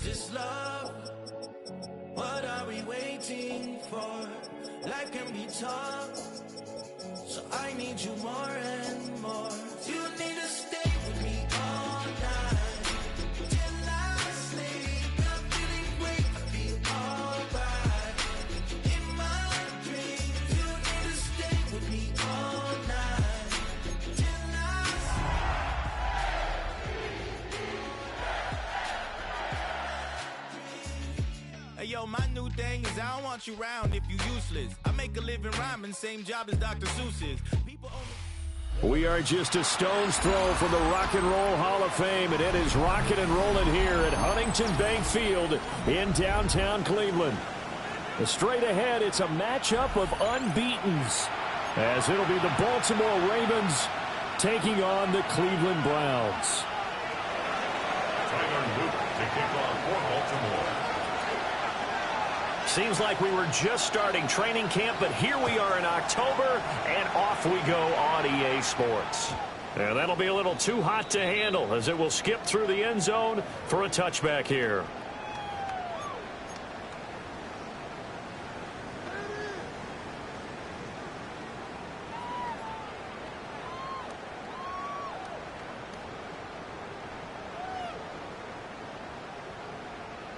this love? What are we waiting for? Life can be tough, so I need you more and more. You need to stay with me all night till I sleep. I'm feeling great, I feel alright. In my dreams, you need to stay with me all night till I sleep. Hey yo, my new thing is I don't want you round if you useless. I make a living rhyming, same job as Dr. Seuss's. People only... We are just a stone's throw from the Rock and Roll Hall of Fame, and it is rocking and rolling here at Huntington Bank Field in downtown Cleveland. Straight ahead, it's a matchup of unbeatens, as it'll be the Baltimore Ravens taking on the Cleveland Browns. Tyler Luke to kick off for Baltimore. Seems like we were just starting training camp, but here we are in October, and off we go on EA Sports. And that'll be a little too hot to handle, as it will skip through the end zone for a touchback here.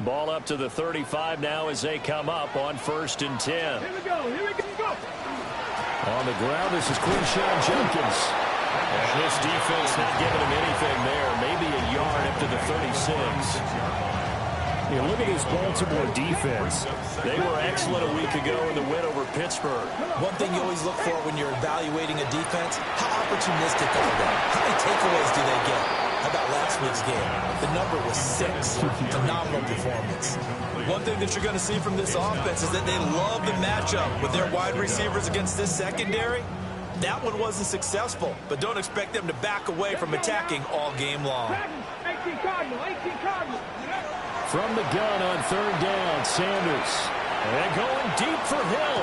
Ball up to the 35 now as they come up on 1st and 10. Here we go. On the ground, this is Quinshawn Jenkins. And this defense not giving him anything there. Maybe a yard up to the 36. Yeah, look at this Baltimore defense. They were excellent a week ago in the win over Pittsburgh. One thing you always look for when you're evaluating a defense, how opportunistic are they? How many takeaways do they get? How about last week's game? The number was 6. Phenomenal performance. One thing that you're going to see from this offense is that they love the matchup with their wide receivers against this secondary. That one wasn't successful, but don't expect them to back away from attacking all game long. 18 Cardinal. From the gun on 3rd down, Sanders. And going deep for Hill.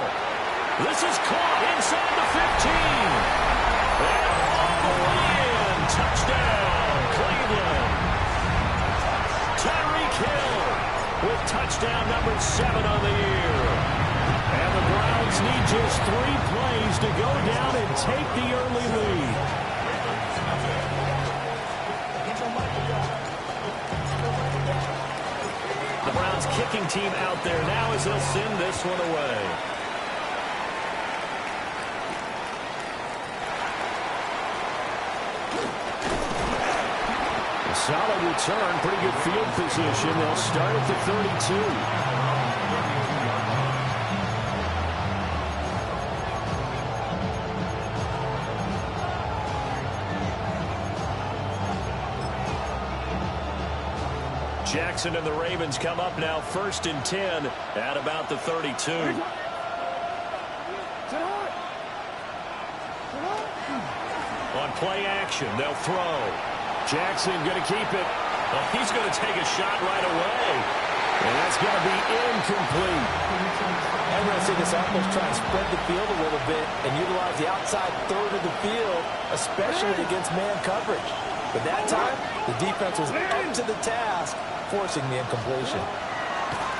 This is caught inside the 15. And all the way in. Touchdown, Cleveland. Tyreek Hill with touchdown number 7 on the year. And the Browns need just 3 plays to go down and take the early lead. The Browns kicking team out there now as they'll send this one away. A solid return, pretty good field position. They'll start at the 32. Jackson and the Ravens come up now 1st and 10 at about the 32. On play action, they'll throw. Jackson going to keep it. Oh, he's going to take a shot right away. And that's going to be incomplete. I'm going to see this offense try and spread the field a little bit and utilize the outside third of the field, especially against man coverage. But that time, the defense was up to the task, forcing the incompletion.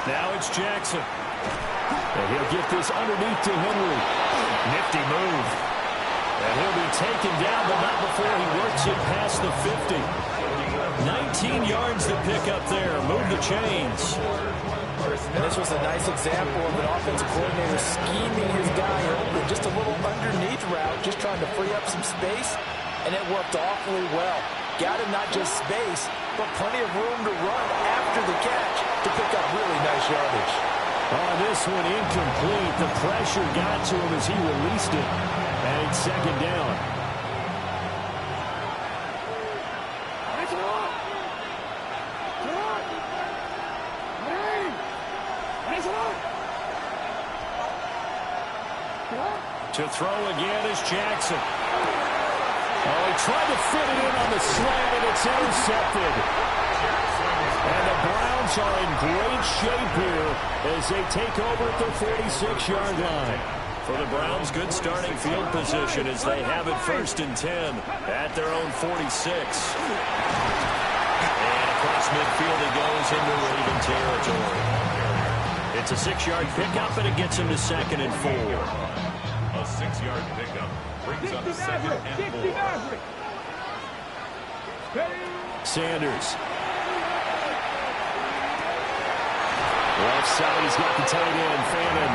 Now it's Jackson. And he'll get this underneath to Henry. Nifty move. And he'll be taken down, but not before he works it past the 50. 19 yards to pick up there. Move the chains. And this was a nice example of an offensive coordinator scheming his guy open. Just a little underneath route, just trying to free up some space. And it worked awfully well. Got him not just space, but plenty of room to run after the catch to pick up really nice yardage. Oh, this one incomplete. The pressure got to him as he released it. And it's 2nd down. To throw again is Jackson. Oh, he tried to fit it in on the slant, and it's intercepted. And the Browns are in great shape here as they take over at the 46-yard line. For the Browns, good starting field position as they have it 1st and 10 at their own 46. And across Across midfield he goes into Raven territory. It's a 6-yard pickup, and it gets him to 2nd and 4. A 6-yard pickup brings up 2nd and 4. Sanders. Left side, he's got the tight end, Fannin.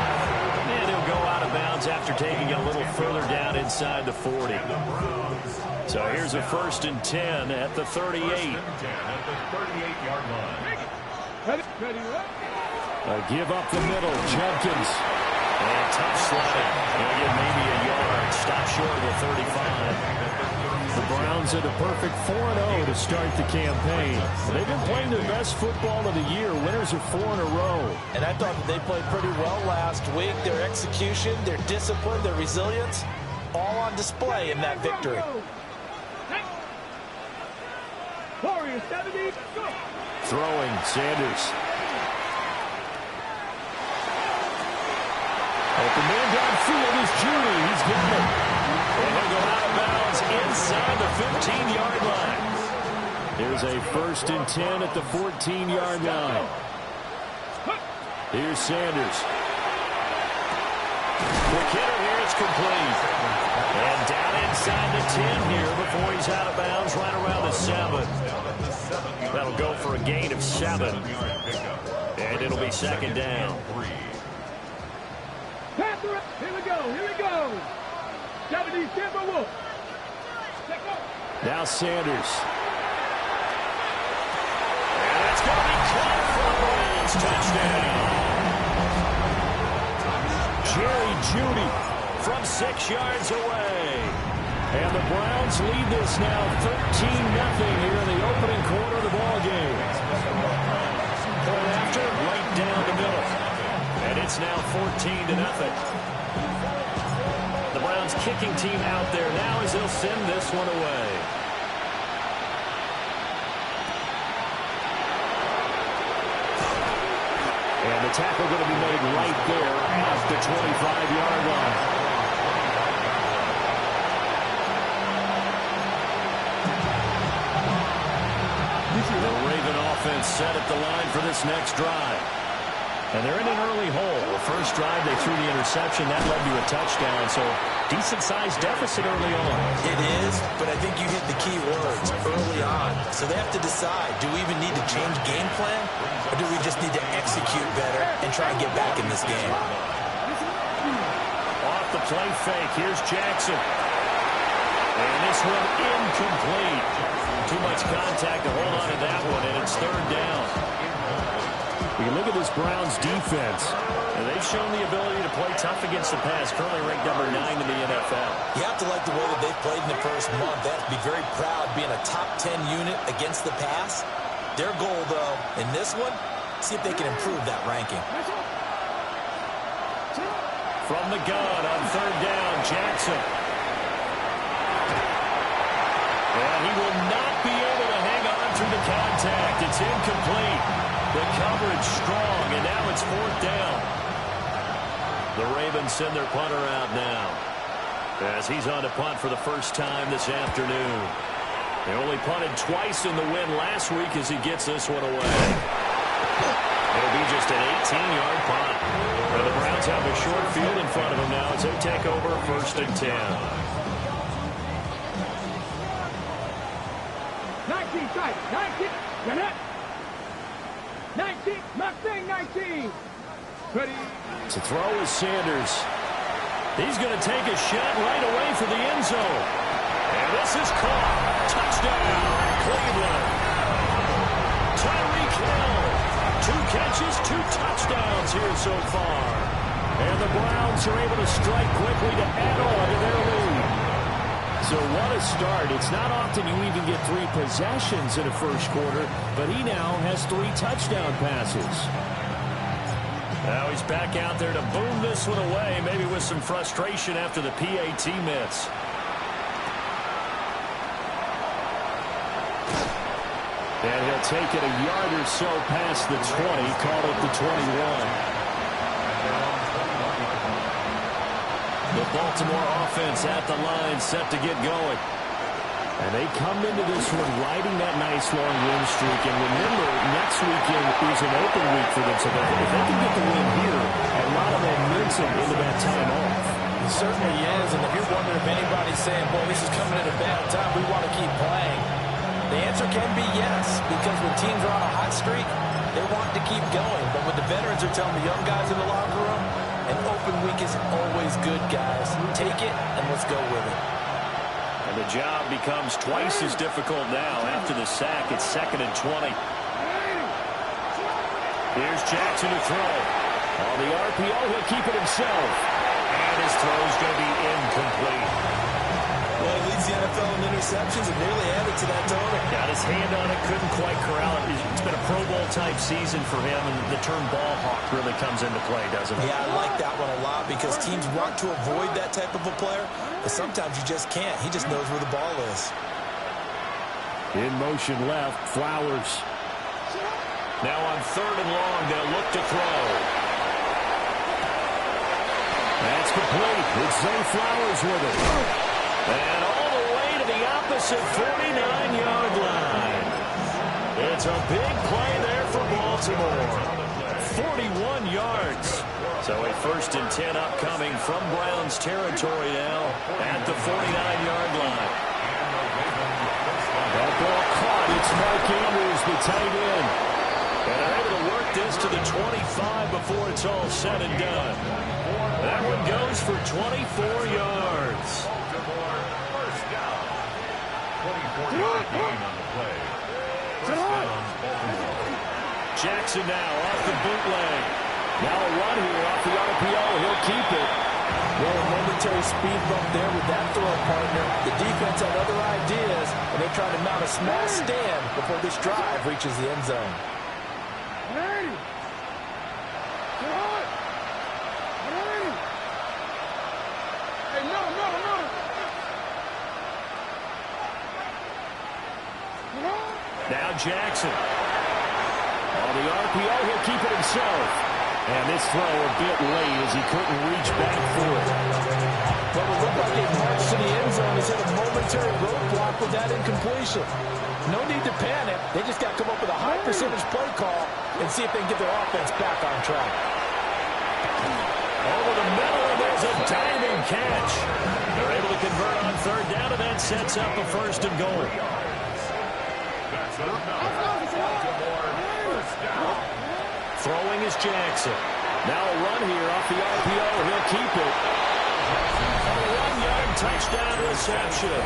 And he'll go out of bounds after taking it a little further down inside the 40. So here's a 1st and 10 at the 38. 1st and 10 at the 38-yard line. Give up the middle, Jenkins. And tough sledding. He'll get maybe a yard. Stop short of the 35. The Browns at a perfect 4-0 to start the campaign. They've been playing their best football of the year. Winners of 4 in a row. And I thought that they played pretty well last week. Their execution, their discipline, their resilience, all on display in that victory. Throwing, Sanders. Open man downfield is Judy. He's got it. And he'll go out of bounds inside the 15-yard line. Here's a 1st and 10 at the 14-yard line. Here's Sanders. Quick hitter here. It's complete. And down inside the 10 here before he's out of bounds right around the 7. That'll go for a gain of 7. And it'll be 2nd down. Here we go. Now Sanders. And that's going to be caught for the Browns. Touchdown. Jerry Jeudy from 6 yards away. And the Browns lead this now 13-0 here in the opening quarter of the ballgame. Point after, right down the middle. And it's now 14-0. The Browns kicking team out there now as they'll send this one away. And the tackle going to be made right there at the 25-yard line. The Raven offense set at the line for this next drive. And they're in an early hole. The first drive, they threw the interception. That led to a touchdown. So decent-sized deficit early on. It is, but I think you hit the key words, early on. So they have to decide, do we even need to change game plan? Or do we just need to execute better and try and get back in this game? Off the play fake. Here's Jackson. And this one incomplete. Too much contact to hold on to that one, and it's 3rd down. We look at this Browns defense, and they've shown the ability to play tough against the pass, currently ranked number 9 in the NFL. You have to like the way that they've played in the first month. They have to be very proud being a top 10 unit against the pass. Their goal, though, in this one, see if they can improve that ranking. From the gun on 3rd down, Jackson. And he will not be able to hang on through the contact. It's incomplete. The coverage strong, and now it's 4th down. The Ravens send their punter out now, as he's on to punt for the first time this afternoon. They only punted twice in the win last week as he gets this one away. It'll be just an 18-yard punt. Now the Browns have a short field in front of them now as they take over 1st and 10. 19, strike, 19, Jeanette. 19, Mustang 19. Ready. To throw is Sanders. He's going to take a shot right away for the end zone. And this is caught. Touchdown, Cleveland. Tyreek Hill. 2 catches, 2 touchdowns here so far. And the Browns are able to strike quickly to add on to their lead. So what a start. It's not often you even get 3 possessions in a first quarter, but he now has 3 touchdown passes. Now he's back out there to boom this one away, maybe with some frustration after the PAT miss. And he'll take it a yard or so past the 20, call it the 21. The Baltimore offense at the line, set to get going. And they come into this one riding that nice long win streak. And remember, next weekend is an open week for them. So if they can get the win here, a lot of momentum into that time off. It certainly is. And if you're wondering if anybody's saying, boy, this is coming at a bad time, we want to keep playing, the answer can be yes. Because when teams are on a hot streak, they want to keep going. But what the veterans are telling the young guys in the locker room, an open week is always good, guys. Take it and let's go with it. And the job becomes twice as difficult now after the sack. It's 2nd and 20. Here's Jackson to throw. On the RPO, he'll keep it himself. And his throw is going to be incomplete. Well, he leads the NFL in interceptions and nearly added to that total. Got his hand on it, couldn't quite corral it. It's been a Pro Bowl-type season for him, and the term ball hawk really comes into play, doesn't it? Yeah, I like that one a lot because teams want to avoid that type of a player, but sometimes you just can't. He just knows where the ball is. In motion left, Flowers. Now on 3rd and long, they'll look to throw. That's complete. It's Zay Flowers with it. And all the way to the opposite 49-yard line. It's a big play there for Baltimore. 41 yards. So a 1st and 10 upcoming from Browns territory now at the 49-yard line. That ball caught. It's Mark Andrews, the tight end. And they're able to work this to the 25 before it's all said and done. That one goes for 24 yards. First down. 24-yard gain on the play. First down, Baltimore. Jackson now off the bootleg. Now a run here off the RPO. He'll keep it. Well, a momentary speed bump there with that throw partner. The defense had other ideas, and they're trying to mount a small stand before this drive reaches the end zone. Now Jackson. On the RPO, he'll keep it himself. And this throw a bit late as he couldn't reach back for it. But it looked like a march to the end zone. He's hit a momentary roadblock with that incompletion. No need to panic. They just got to come up with a high percentage play call and see if they can get their offense back on track. Over the middle, and there's a diving catch. They're able to convert on 3rd down, and that sets up a 1st and goal. Throwing is Jackson. Now a run here off the RPO. He'll keep it. A 1-yard touchdown reception.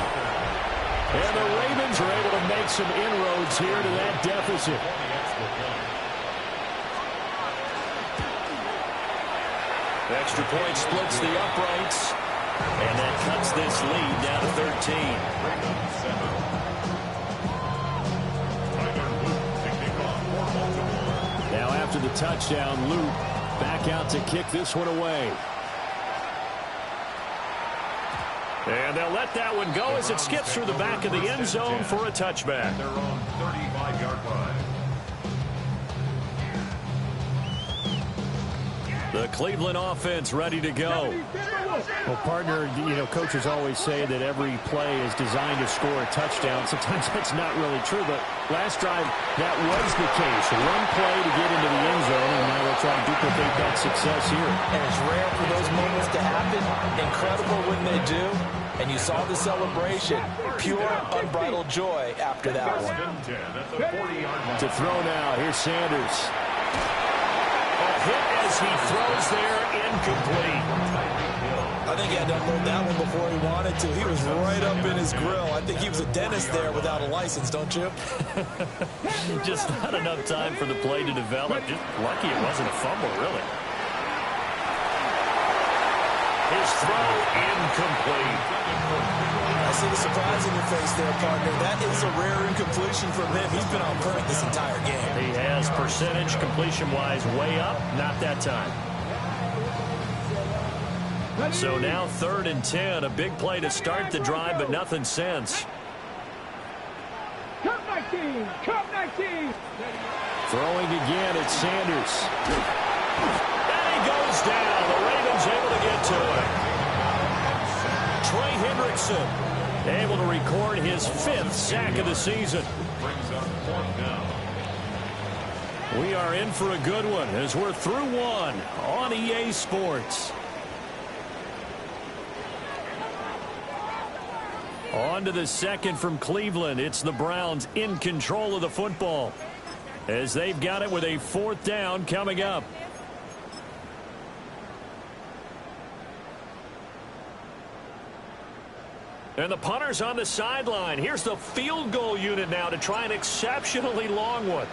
And the Ravens are able to make some inroads here to that deficit. Extra point splits the uprights. And that cuts this lead down to 13. Now after the touchdown, Luke back out to kick this one away. And they'll let that one go as it skips through the back of the end zone for a touchback. Their own 35-yard line. The Cleveland offense ready to go. Well, partner, you know, coaches always say that every play is designed to score a touchdown. Sometimes that's not really true, but last drive, that was the case. One play to get into the end zone, and now they'll try to duplicate that success here. And it's rare for those moments to happen. Incredible when they do. And you saw the celebration. Pure, unbridled joy after that one. To throw now, here's Sanders. Hit as he throws there, incomplete. I think he had to unload that one before he wanted to. He was right up in his grill. I think he was a dentist there without a license, don't you? Just not enough time for the play to develop. Just lucky it wasn't a fumble, really. His throw incomplete. I see the surprise in your face there, partner. That is a rare incompletion from him. He's been on point this entire game. He has percentage completion-wise way up. Not that time. So now 3rd and 10. A big play to start the drive, but nothing since. Cup 19! Cup 19! Throwing again, it's Sanders. And he goes down. The Ravens able to get to it. Trey Hendrickson able to record his 5th sack of the season. Brings up 4th down. We are in for a good one as we're through one on EA Sports. On to the second from Cleveland. It's the Browns in control of the football as they've got it with a 4th down coming up. And the punter's on the sideline. Here's the field goal unit now to try an exceptionally long one.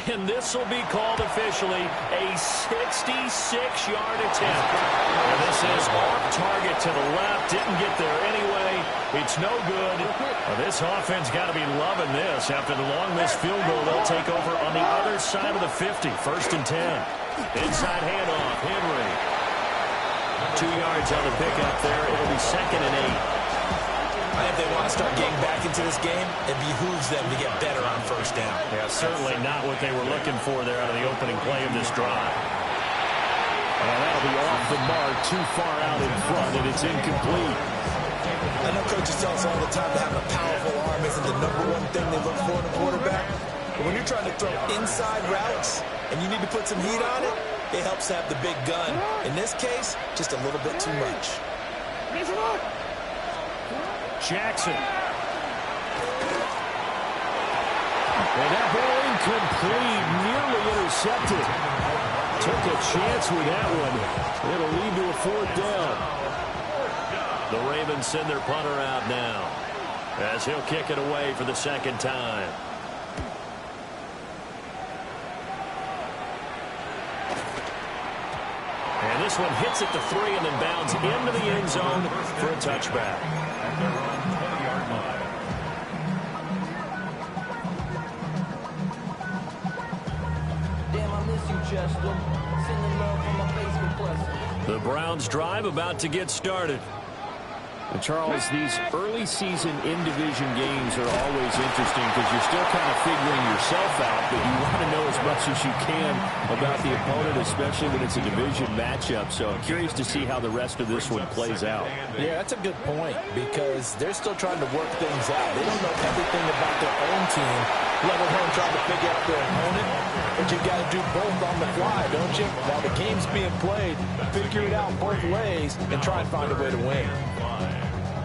And this will be called officially a 66-yard attempt. And this is off target to the left. Didn't get there anyway. It's no good. Well, this offense got to be loving this. After the long missed field goal, they'll take over on the other side of the 50. 1st and 10. Inside handoff. Henry. 2 yards on the pickup there. It'll be 2nd and 8. If they want to start getting back into this game, it behooves them to get better on 1st down. Yeah, certainly not what they were looking for there out of the opening play of this drive. And that'll be off the mark, too far out in front, and it's incomplete. I know coaches tell us all the time that having a powerful arm isn't the #1 thing they look for in a quarterback. But when you're trying to throw inside routes and you need to put some heat on it, it helps to have the big gun. In this case, just a little bit too much. Jackson. And that ball incomplete, nearly intercepted. Took a chance with that one. It'll lead to a 4th down. The Ravens send their punter out now as he'll kick it away for the 2nd time. And this one hits at the 3 and then bounds into the end zone for a touchback. Their own 20-yard line. Damn, I miss you, Chester. Sending love from my Facebook plus. The Browns drive about to get started. And Charles, these early season in-division games are always interesting because you're still kind of figuring yourself out, but you want to know as much as you can about the opponent, especially when it's a division matchup. So I'm curious to see how the rest of this one plays out. Yeah, that's a good point because they're still trying to work things out. They don't know everything about their own team, let alone trying to figure out their opponent. But you've got to do both on the fly, don't you? While the game's being played, figure it out both ways and try and find a way to win.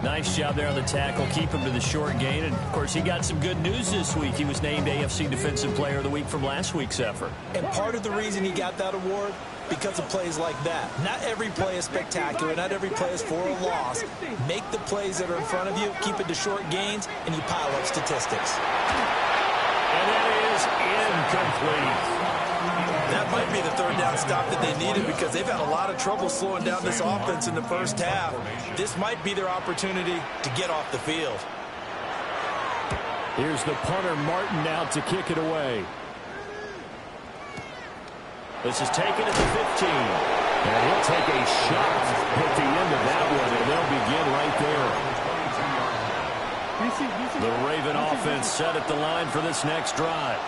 Nice job there on the tackle. Keep him to the short gain. And, of course, he got some good news this week. He was named AFC Defensive Player of the Week from last week's effort. And part of the reason he got that award, because of plays like that. Not every play is spectacular. Not every play is for a loss. Make the plays that are in front of you, keep it to short gains, and you pile up statistics. And that is incomplete. That might be the 3rd down stop that they needed because they've had a lot of trouble slowing down this offense in the 1st half. This might be their opportunity to get off the field. Here's the punter, Martin, out to kick it away. This is taken at the 15. And he'll take a shot at the end of that one, and they'll begin right there. The Raven offense set at the line for this next drive.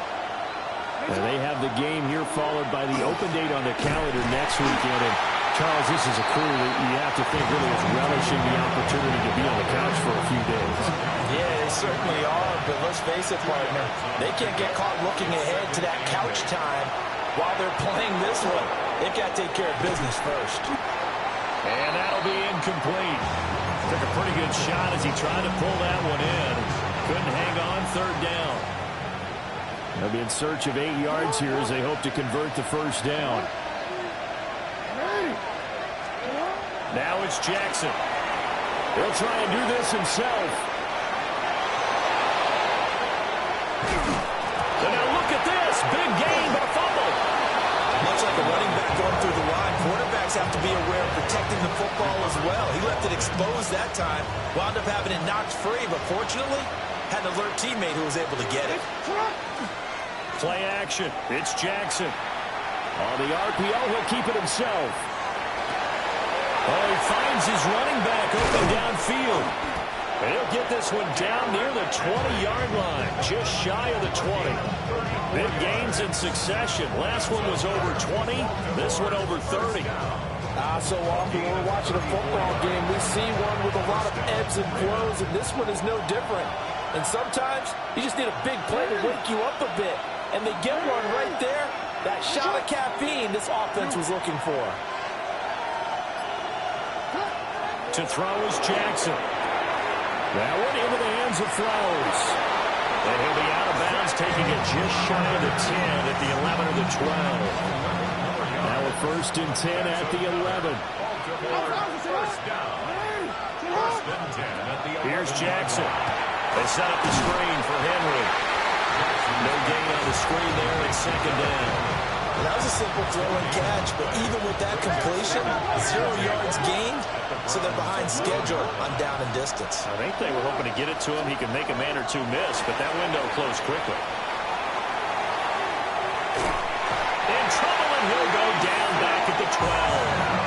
And they have the game here followed by the open date on the calendar next weekend. And Charles, this is a crew that you have to think really is relishing the opportunity to be on the couch for a few days. Yeah, they certainly are, but let's face it, partner. They can't get caught looking ahead to that couch time while they're playing this one. They've got to take care of business first. And that'll be incomplete. Took a pretty good shot as he tried to pull that one in. Couldn't hang on, 3rd down. They'll be in search of 8 yards here as they hope to convert the 1st down. Now it's Jackson. He'll try and do this himself. And now look at this. Big gain, but a fumble. Much like a running back going through the line, quarterbacks have to be aware of protecting the football as well. He left it exposed that time, wound up having it knocked free, but fortunately, had an alert teammate who was able to get it. Play action. It's Jackson. On the RPO, he'll keep it himself. Oh, he finds his running back open downfield. And he'll get this one down near the 20-yard line, just shy of the 20. Big gains in succession. Last one was over 20. This one over 30. So often when we're watching a football game, we see one with a lot of ebbs and flows, and this one is no different. And sometimes you just need a big play to wake you up a bit. And they get one right there. That shot of caffeine this offense was looking for. To throw is Jackson. That one into the hands of Flowers. And he'll be out of bounds, taking it just shy of the 10 at the 11 or the 12. Now a 1st and 10 at the 11. Here's Jackson. They set up the screen for Henry. No gain on the screen there at 2nd down. That was a simple throw and catch, but even with that completion, 0 yards gained, so they're behind schedule on down and distance. I think they were hoping to get it to him. He could make a man or two miss, but that window closed quickly. In trouble, and he'll go down back at the 12.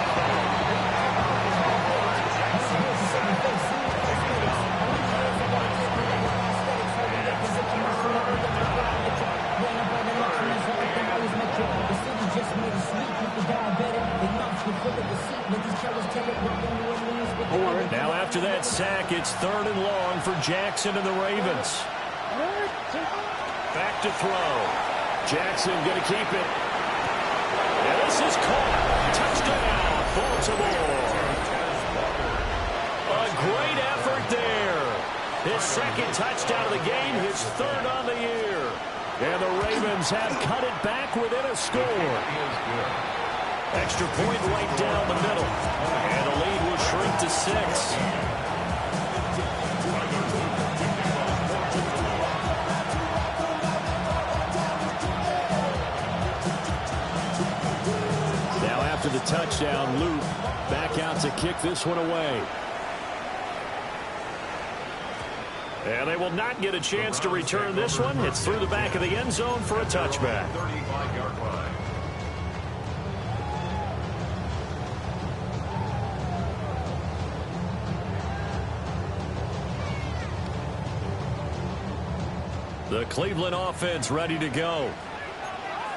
Now after that sack, it's 3rd and long for Jackson and the Ravens. Back to throw. Jackson going to keep it. And this is caught. Touchdown, Baltimore. A great effort there. His 2nd touchdown of the game, his 3rd on the year. And the Ravens have cut it back within a score. Extra point right down the middle. And the lead will shrink to 6. Now after the touchdown, Luke back out to kick this one away. And they will not get a chance to return this one. It's through the back of the end zone for a touchback. 35-yard line. The Cleveland offense ready to go.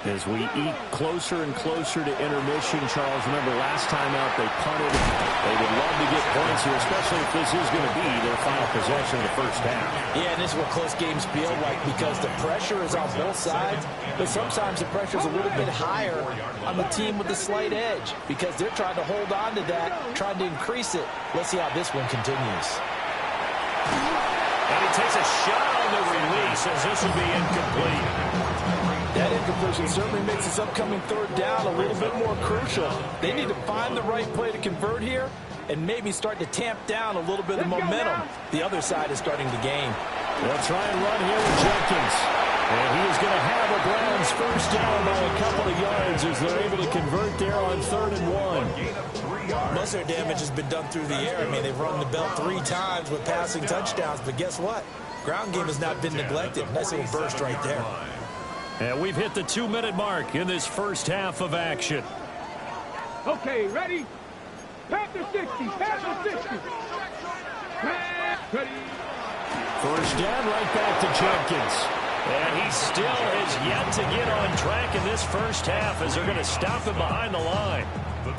As we eat closer and closer to intermission, Charles, remember last time out they punted. They would love to get points here, especially if this is going to be their final possession of the first half. Yeah, and this is what close games feel like because the pressure is on both sides, but sometimes the pressure is a little bit higher on the team with the slight edge because they're trying to hold on to that, trying to increase it. Let's see how this one continues. And he takes a shot on the release as this will be incomplete. That incompletion certainly makes this upcoming 3rd down a little bit more crucial. They need to find the right play to convert here and maybe start to tamp down a little bit of momentum. The other side is starting to gain. They'll try and run here with Jenkins. And he is going to have a Browns 1st down by a couple of yards as they're able to convert there on 3rd and 1. Most of their damage has been done through the air. I mean, they've run the bell 3 times with passing touchdowns, but guess what? Ground game has not been neglected. Nice little burst right there. And we've hit the 2-minute mark in this first half of action. Okay, ready? Panther 60, Panther 60. Ready? 1st down, right back to Jenkins. And he still has yet to get on track in this first half as they're going to stop him behind the line.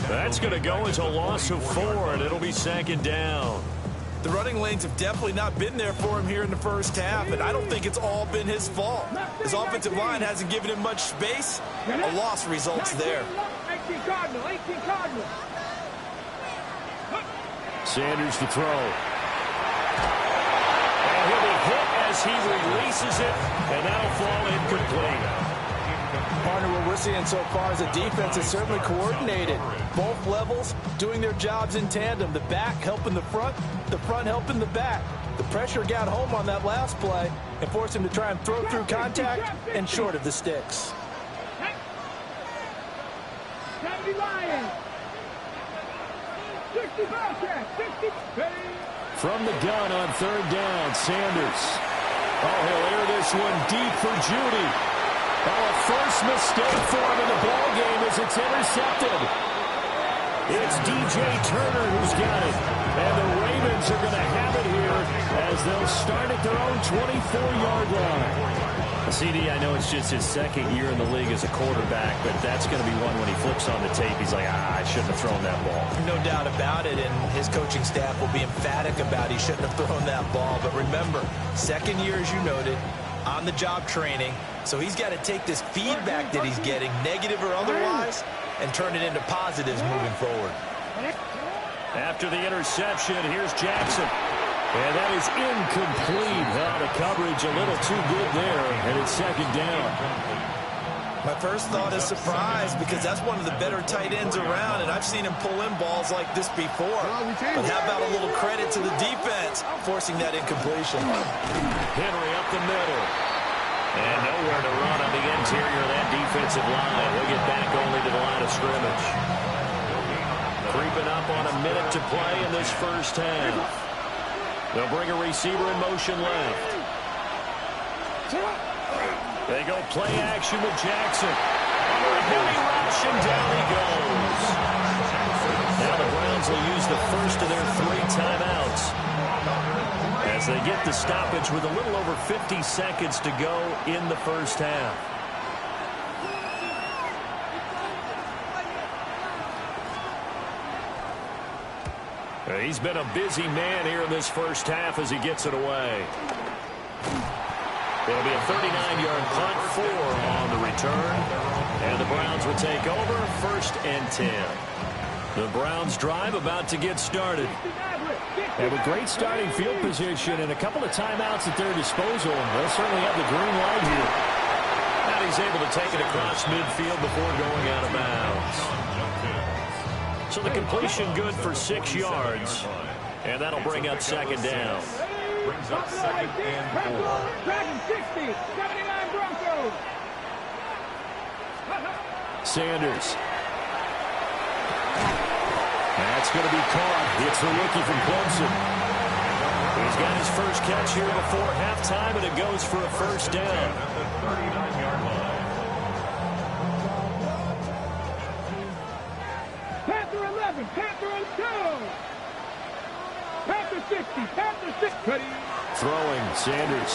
That's going to go as a loss of 4, and it'll be 2nd down. The running lanes have definitely not been there for him here in the first half, and I don't think it's all been his fault. His offensive line hasn't given him much space. A loss results there. 18 Cardinal, 18 Cardinal. Sanders to throw. And he'll be hit as he releases it, and that'll fall incomplete. Partner, what we're seeing so far is the defense is certainly coordinated. Both levels doing their jobs in tandem. The back helping the front helping the back. The pressure got home on that last play and forced him to try and throw through contact and short of the sticks. 70 Lions. 60 Bobcats. 60. From the gun on 3rd down, Sanders. Oh, he'll air this one deep for Judy. Oh, a first mistake for him in the ball game as it's intercepted. It's DJ Turner who's got it. And the Ravens are going to have it here as they'll start at their own 24-yard line. CD, I know it's just his second year in the league as a quarterback, but that's going to be one when he flips on the tape. He's like, I shouldn't have thrown that ball. No doubt about it, and his coaching staff will be emphatic about he shouldn't have thrown that ball. But remember, second year, as you noted, on-the-job training. So he's got to take this feedback that he's getting, negative or otherwise, and turn it into positives moving forward. After the interception, here's Jackson. And that is incomplete. The coverage a little too good there, and it's second down. My first thought is surprise because that's one of the better tight ends around, and I've seen him pull in balls like this before. But how about a little credit to the defense forcing that incompletion? Henry up the middle. And nowhere to run on the interior of that defensive line. They'll get back only to the line of scrimmage. Creeping up on a minute to play in this first half. They'll bring a receiver in motion left. They go play action with Jackson. Under a heavy rush, and down he goes. Now the Browns will use the first of their 3 timeouts as they get the stoppage with a little over 50 seconds to go in the first half. He's been a busy man here in this first half as he gets it away. It'll be a 39-yard punt, 4 on the return. And the Browns will take over, 1st and 10. The Browns drive about to get started. And with great starting field position and a couple of timeouts at their disposal, they'll certainly have the green light here. Now he's able to take it across midfield before going out of bounds. So the completion good for 6 yards. And that'll bring up second down. Brings up 2nd and 4. Dragon 60, 79 Broncos. Sanders. That's going to be caught. It's the rookie from Clemson. He's got his first catch here before halftime, and it goes for a first down. At the 39-yard line. Panther 11, Panther 2. Panther 60, Panther 60. Throwing, Sanders.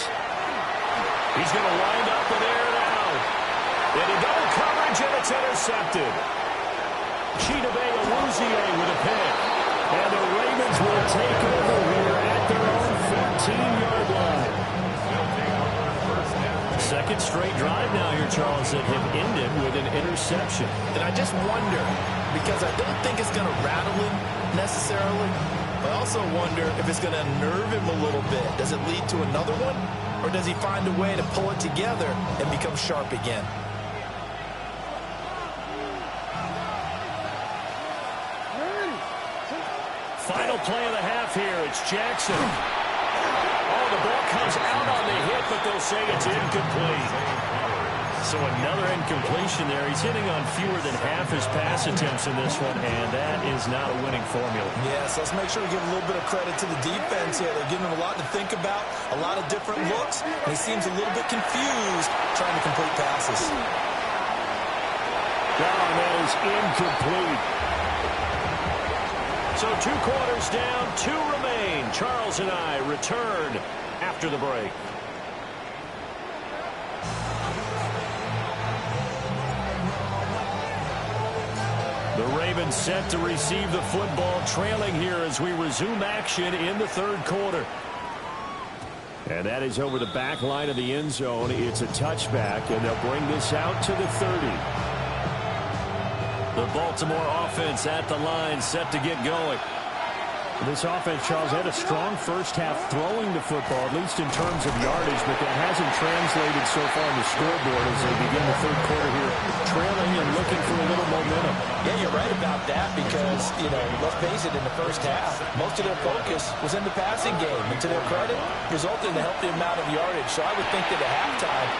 He's going to wind up in air now. Into double coverage, and it's intercepted. Chidobe Awuzie with a pick. And the Ravens will take over here at their own 14-yard line. Second straight drive now here, Charles, that have ended with an interception. And I just wonder, because I don't think it's going to rattle him necessarily, but I also wonder if it's going to unnerve him a little bit. Does it lead to another one? Or does he find a way to pull it together and become sharp again? Final play of the half here. It's Jackson. Oh, the ball comes out on the hit, but they'll say it's incomplete. So another incompletion there. He's hitting on fewer than half his pass attempts in this one, and that is not a winning formula. Yes, let's make sure we give a little bit of credit to the defense here. They're giving him a lot to think about, a lot of different looks, and he seems a little bit confused trying to complete passes. Oh, that is incomplete. So 2 quarters down, 2 remain. Charles and I return after the break. The Ravens set to receive the football, trailing here as we resume action in the 3rd quarter. And that is over the back line of the end zone. It's a touchback, and they'll bring this out to the 30. The Baltimore offense at the line, set to get going. This offense, Charles, had a strong first half throwing the football, at least in terms of yardage, but that hasn't translated so far on the scoreboard as they begin the 3rd quarter here, trailing and looking for a little momentum. Yeah, you're right about that because, let's face it, in the first half, most of their focus was in the passing game. And to their credit, resulted in a healthy amount of yardage. So I would think that at halftime,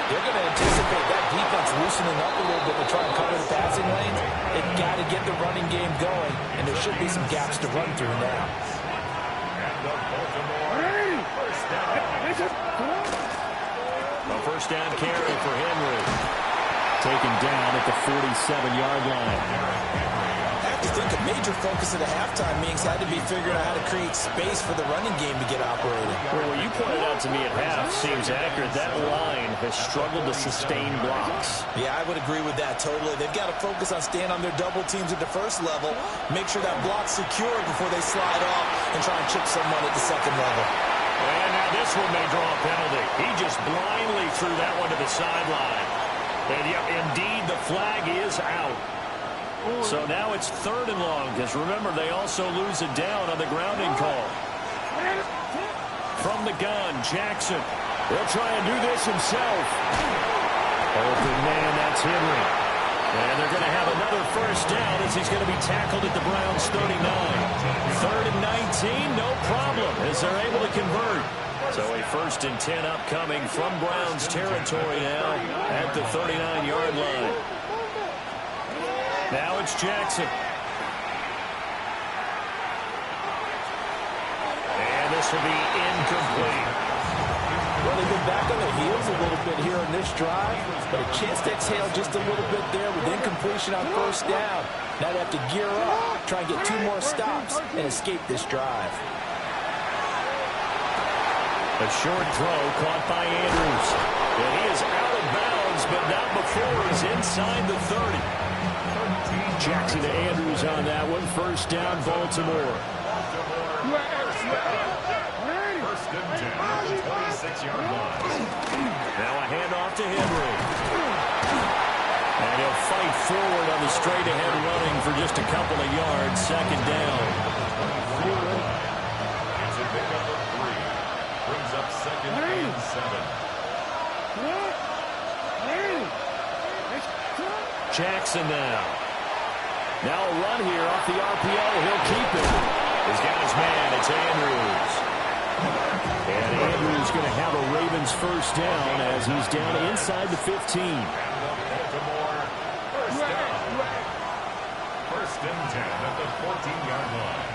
they're going to anticipate that defense loosening up a little bit to try and cover the passing lanes. They've got to get the running game going, and there should be some gaps to run through now. A first down carry for Henry. Taken down at the 47-yard line. I have to think of maybe major focus of the halftime meetings had to be figuring out how to create space for the running game to get operating. Well, what you pointed out to me at half seems accurate. That line has struggled to sustain blocks. Yeah, I would agree with that totally. They've got to focus on staying on their double teams at the first level, make sure that block's secure before they slide off and try and chip someone at the second level. And now this one may draw a penalty. He just blindly threw that one to the sideline. And yep, indeed, the flag is out. So now it's 3rd and long, because remember, they also lose a down on the grounding call. From the gun, Jackson. He'll try and do this himself. Open man, that's Henry. And they're going to have another first down as he's going to be tackled at the Browns' 39. 3rd and 19, no problem, as they're able to convert. So a 1st and 10 upcoming from Browns territory now at the 39-yard line. Now it's Jackson. And this will be incomplete. Well, they've been back on their heels a little bit here on this drive, but a chance to exhale just a little bit there with incompletion on first down. Now they have to gear up, try and get 2 more stops, and escape this drive. A short throw caught by Andrews. And he is out of bounds, but not before he's inside the 30. Jackson to Andrews on that one. First down, Baltimore. First and 10 at the 26-yard line. Now a handoff to Henry. And he'll fight forward on the straight-ahead running for just a couple of yards. Second down. It's a pickup of 3. Brings up 2nd and 7. Jackson now. Now a run here off the RPO. He'll keep it. He's got his man. It's Andrews. And Andrews going to have a Ravens first down as he's down inside the 15. Baltimore, first down. First and 10 at the 14-yard line.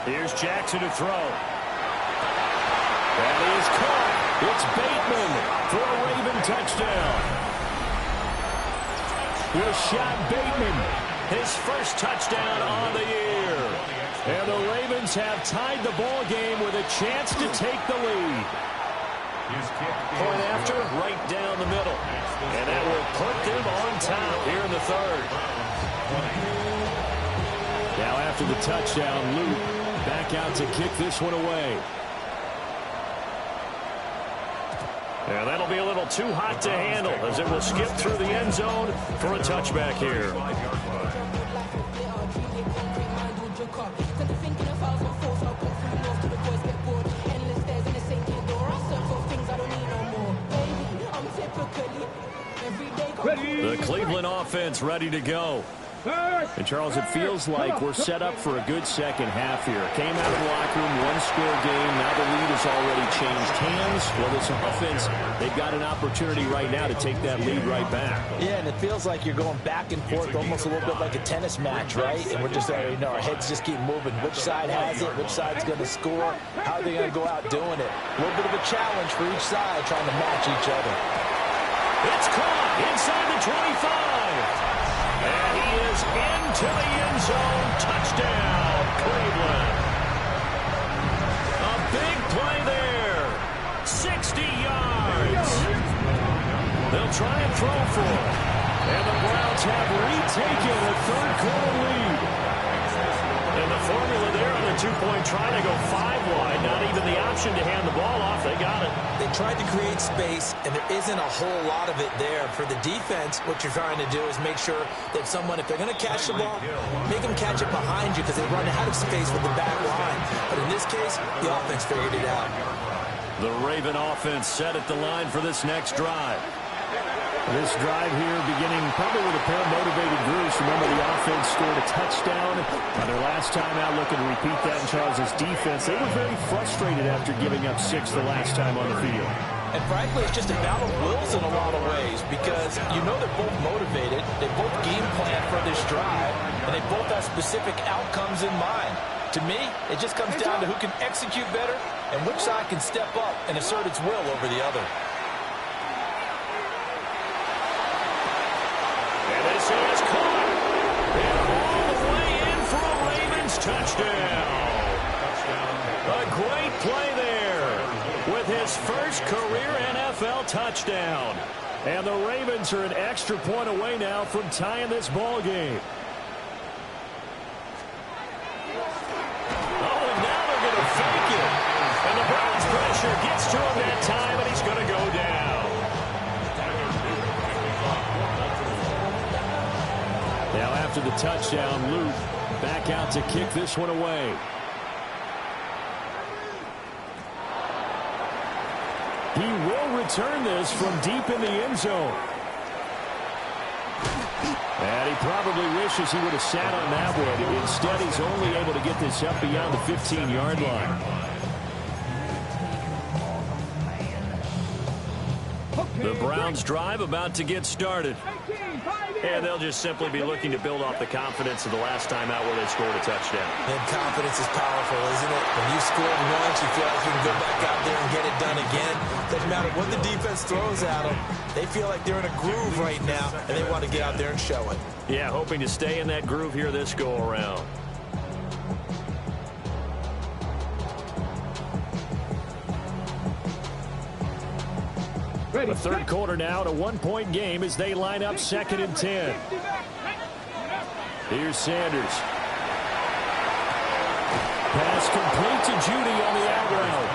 Here's Jackson to throw. That is caught. It's Bateman for a Raven touchdown. Rashad Bateman, his first touchdown on the year. And the Ravens have tied the ball game with a chance to take the lead. Point after, right down the middle. And that will put them on top here in the 3rd. Now after the touchdown, Luke back out to kick this one away. And that'll be a little too hot to handle as it will skip through the end zone for a touchback here. The Cleveland offense ready to go. And, Charles, it feels like we're set up for a good second half here. Came out of the locker room, one-score game. Now the lead has already changed hands. Well, this offense, they've got an opportunity right now to take that lead right back. Yeah, and it feels like you're going back and forth almost a little bit like a tennis match, right? And we're just already know our heads just keep moving. Which side has it? Which side's going to score? How are they going to go out doing it? A little bit of a challenge for each side trying to match each other. It's caught inside the 25. And he is into the end zone. Touchdown, Cleveland. A big play there. 60 yards. They'll try and throw for it. And the Browns have retaken a 3rd-quarter lead. And the formula there on the 2-point try to go 5 wide. Not even the option to hand the ball off. They got it. They tried to create space, and there isn't a whole lot of it there. For the defense, what you're trying to do is make sure that someone, if they're going to catch the ball, make them catch it behind you because they run out of space with the back line. But in this case, the offense figured it out. The Raven offense set at the line for this next drive. This drive here beginning probably with a pair of motivated groups. Remember, the offense scored a touchdown on their last time out, looking to repeat that in Charles's defense. They were very frustrated after giving up 6 the last time on the field. And frankly, it's just a battle of wills in a lot of ways because you know they're both motivated. They both game plan for this drive, and they both have specific outcomes in mind. To me, it just comes down to who can execute better and which side can step up and assert its will over the other. And this is caught. And all the way in for a touchdown. A great play there with his first career NFL touchdown. And the Ravens are an extra point away now from tying this ball game. Oh, and now they're going to fake it. And the Browns pressure gets to him that time, and he's going to go down. Now after the touchdown, Luke back out to kick this one away. He will return this from deep in the end zone. And he probably wishes he would have sat on that one. Instead, he's only able to get this up beyond the 15-yard line. The Browns drive about to get started. And they'll just simply be looking to build off the confidence of the last time out where they scored a touchdown. And confidence is powerful, isn't it? When you scored once, you feel like you can go back out there and get it done again. Doesn't matter what the defense throws at them. They feel like they're in a groove right now, and they want to get out there and show it. Yeah, hoping to stay in that groove here this go-around. A third quarter now, and a one-point game as they line up 2nd and 10. Here's Sanders. Pass complete to Judy on the out route.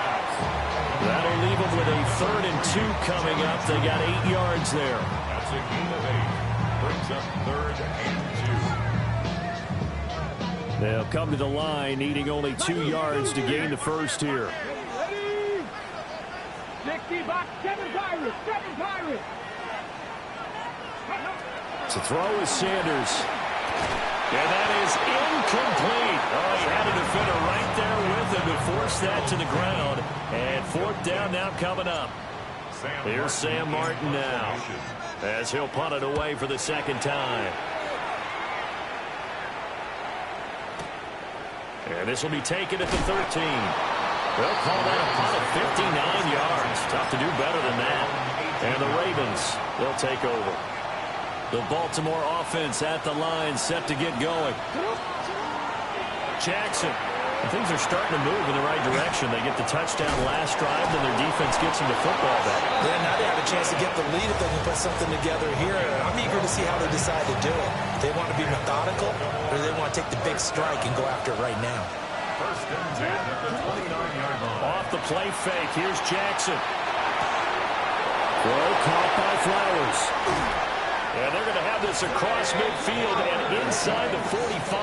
That'll leave them with a 3rd and 2 coming up. They got 8 yards there. That's a gain of 8. Brings up 3rd and 2. They'll come to the line, needing only 2 yards to gain the first here. 60 box, 7 Pirates, 7 Pirates. To throw is Sanders. And that is incomplete. Oh, he had a defender right there with him to force that to the ground. And 4th down now coming up. Here's Sam Martin now as he'll punt it away for the 2nd time. And this will be taken at the 13. They'll call that a punt of 59 yards. Tough to do better than that. And the Ravens, they'll take over. The Baltimore offense at the line, set to get going. Jackson. Things are starting to move in the right direction. They get the touchdown last drive, then their defense gets them the football back. Yeah, now they have a chance to get the lead if they can put something together here. I'm eager to see how they decide to do it. They want to be methodical, or they want to take the big strike and go after it right now. 1st and 10 at the 29-yard line. Off the play fake, here's Jackson. Throw caught by Flowers. And they're going to have this across midfield and inside the 45.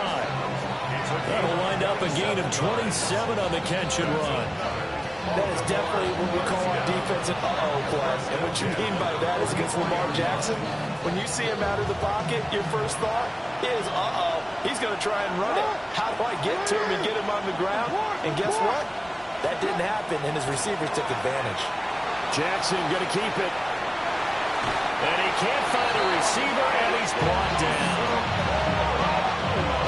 That'll wind up a gain of 27 on the catch and run. That is definitely what we call our defensive uh-oh play. And what you mean by that is against Lamar Jackson, when you see him out of the pocket, your first thought is, uh-oh, he's going to try and run it. How do I get to him and get him on the ground? And guess what? That didn't happen, and his receivers took advantage. Jackson going to keep it. And he can't find a receiver, and he's brought down.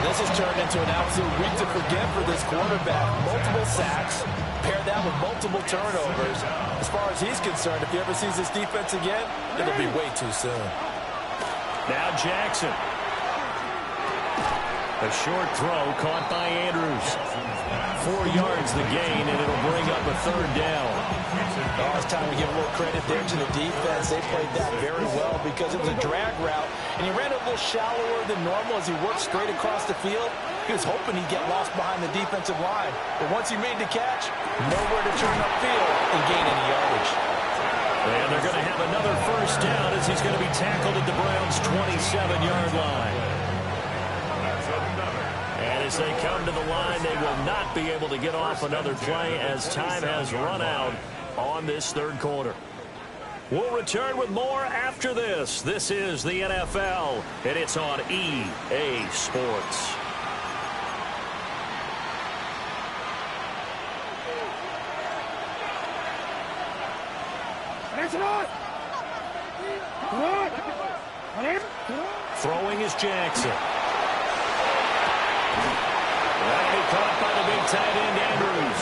This has turned into an absolute week to forget for this quarterback. Multiple sacks, pair that with multiple turnovers. As far as he's concerned, if he ever sees this defense again, it'll be way too soon. Now Jackson. A short throw caught by Andrews. 4 yards the gain, and it'll bring up a 3rd down. Oh, it's time to give a little credit there to the defense. They played that very well because it was a drag route, and he ran a little shallower than normal as he worked straight across the field. He was hoping he'd get lost behind the defensive line, but once he made the catch, nowhere to turn upfield and gain any yardage. And they're going to have another 1st down as he's going to be tackled at the Browns' 27-yard line. And as they come to the line, they will not be able to get off another play as time has run out on this 3rd quarter. We'll return with more after this. This is the NFL, and it's on EA Sports. Throwing is Jackson. That'll be caught by the big tight end, Andrews.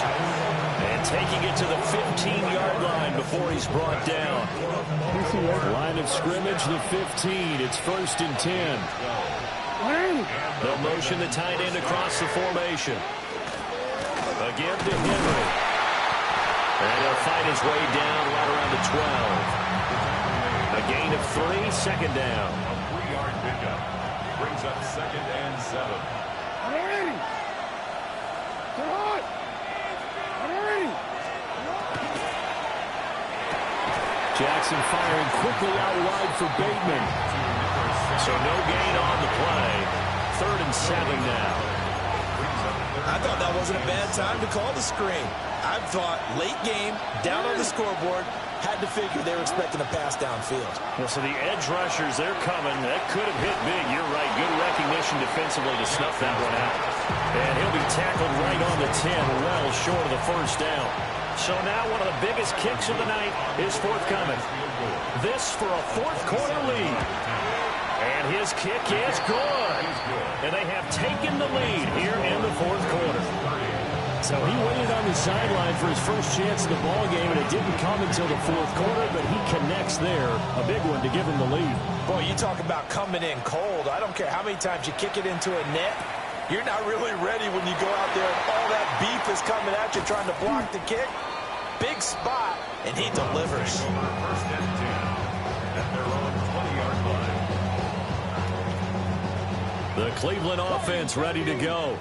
And taking it to the 15-yard line before he's brought down. Line of scrimmage, the 15. It's 1st and 10. They'll motion the tight end across the formation. Again to Henry. And he'll fight his way down right around the 12. A gain of 3, second down. A 3-yard pickup. Brings up 2nd and 7. Jackson firing quickly out wide for Bateman. So no gain on the play. 3rd and 7 now. I thought that wasn't a bad time to call the screen. I thought late game, down on the scoreboard, had to figure they were expecting a pass downfield. Well, so the edge rushers, they're coming. That could have hit big. You're right. Good recognition defensively to snuff that one out. And he'll be tackled right on the 10, well short of the first down. So now one of the biggest kicks of the night is forthcoming. This for a 4th quarter lead. And his kick is good. And they have taken the lead here in the 4th quarter. So he waited on the sideline for his first chance of the ball game, and it didn't come until the 4th quarter, but he connects there. A big one to give him the lead. Boy, you talk about coming in cold. I don't care how many times you kick it into a net. You're not really ready when you go out there and all that beef is coming at you trying to block the kick. Big spot, and he delivers. 1st and 10 at their own 20-yard line. The Cleveland offense ready to go.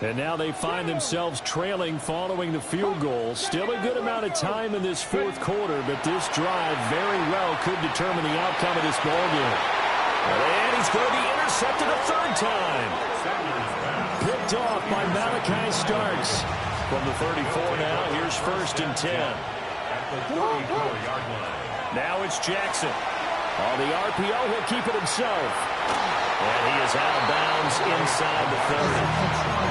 And now they find themselves trailing following the field goal. Still a good amount of time in this 4th quarter, but this drive very well could determine the outcome of this ballgame. And he's going to be intercepted a 3rd time. Picked off by Malachi Starks. From the 34 now, here's 1st and 10. At the 34-yard line. Now it's Jackson. On the RPO, he'll keep it himself. And he is out of bounds inside the 30.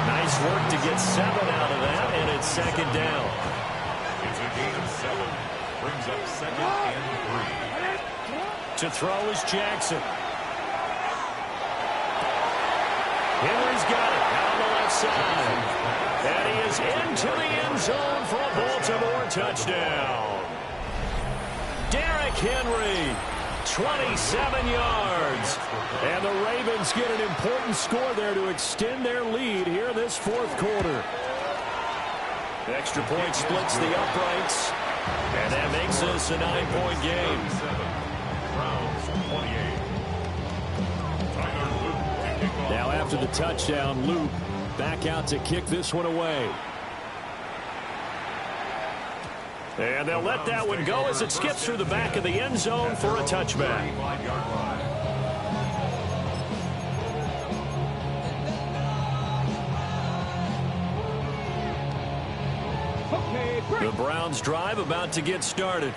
Nice work to get 7 out of that, and it's 2nd down. It's a gain of 7. Brings up 2nd and 3. To throw is Jackson. Henry's got it out on the left side. And he is into the end zone for a Baltimore touchdown. Derrick Henry, 27 yards. And the Ravens get an important score there to extend their lead here in this 4th quarter. Extra point splits the uprights. And that makes this a 9-point game. Browns 28. Now after the touchdown, Luke back out to kick this one away. And they'll let that one go as it skips through the back of the end zone for a touchback. The Browns drive about to get started.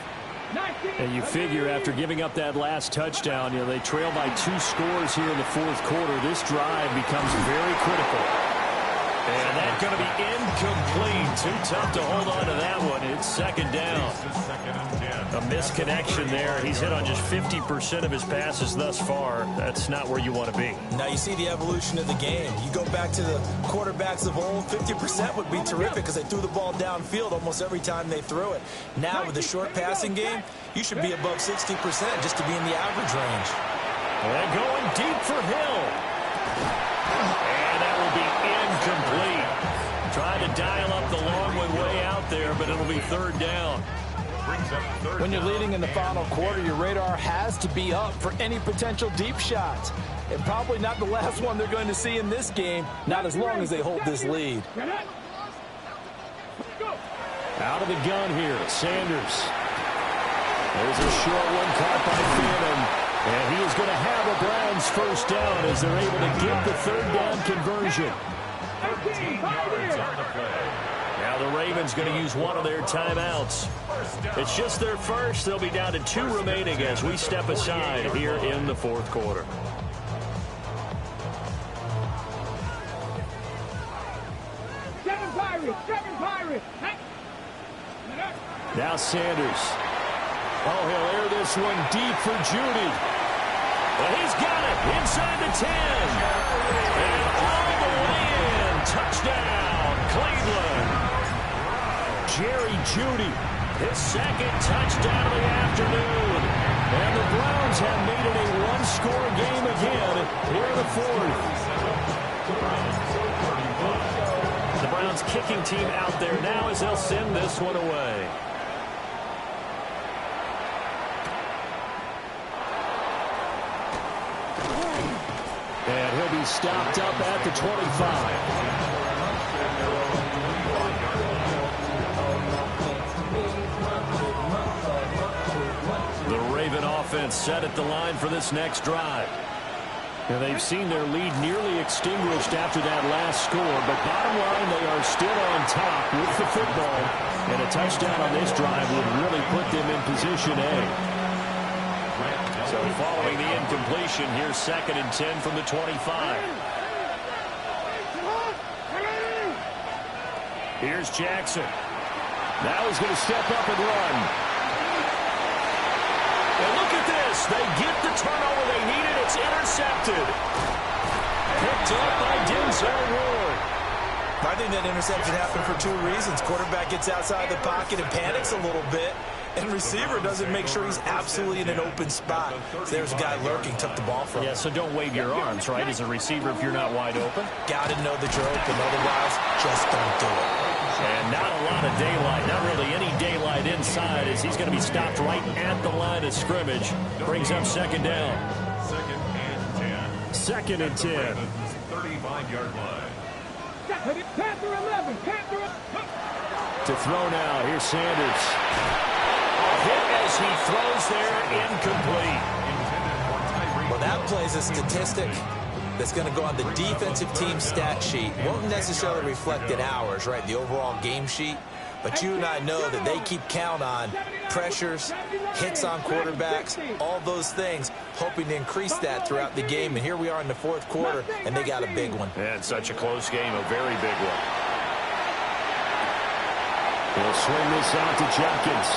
And you figure after giving up that last touchdown, they trail by 2 scores here in the 4th quarter. This drive becomes very critical. And that's going to be incomplete. Too tough to hold on to that one. It's 2nd down. A misconnection there. He's hit on just 50% of his passes thus far. That's not where you want to be. Now you see the evolution of the game. You go back to the quarterbacks of old, 50% would be terrific because they threw the ball downfield almost every time they threw it. Now with the short passing game, you should be above 60% just to be in the average range. And going deep for Hill. And that will be incomplete. Trying to dial up the long way out there, but it'll be 3rd down. When you're leading in the final quarter, your radar has to be up for any potential deep shots. And probably not the last one they're going to see in this game, not as long as they hold this lead. Out of the gun here, Sanders. There's a short one caught by Phantom. And he is going to have a Browns 1st down as they're able to get the 3rd down conversion. 13 yards on the play. Now the Ravens going to use one of their timeouts. It's just their first. They'll be down to 2 remaining as we step aside here in the 4th quarter. Seven Pirates. Now Sanders. Oh, he'll air this one deep for Judy. Well, he's got it inside the 10. And all the way in. Touchdown, Cleveland. Jerry Judy. His 2nd touchdown of the afternoon. And the Browns have made it a one-score game again here in the fourth. The Browns kicking team out there now as they'll send this one away. And he'll be stopped up at the 25. The Raven offense set at the line for this next drive. And they've seen their lead nearly extinguished after that last score, but bottom line, they are still on top with the football, and a touchdown on this drive would really put them in position A. So following the incompletion, here's 2nd and 10 from the 25. Here's Jackson. Now he's going to step up and run. And look at this. They get the turnover they needed. It's intercepted. Picked up by Denzel Ward. I think that interception happened for two reasons. Quarterback gets outside the pocket and panics a little bit, and receiver doesn't make sure he's absolutely in an open spot. So there's a guy lurking, took the ball from him. Yeah, so don't wave your arms, right, as a receiver if you're not wide open. Got to know that you're open. Otherwise, just don't do it. And not a lot of daylight, not really any daylight inside, as he's going to be stopped right at the line of scrimmage. Brings up 2nd down. 2nd and 10. 35-yard line. Panther 11. Panther. To throw now. Here's Sanders. Hit as he throws there, incomplete. Well, that plays a statistic that's going to go on the defensive team stat sheet. Won't necessarily reflect in ours, right, the overall game sheet. But you and I know that they keep count on pressures, hits on quarterbacks, all those things, hoping to increase that throughout the game. And here we are in the fourth quarter, and they got a big one. And such a close game, a very big one. He'll swing this out to Jenkins.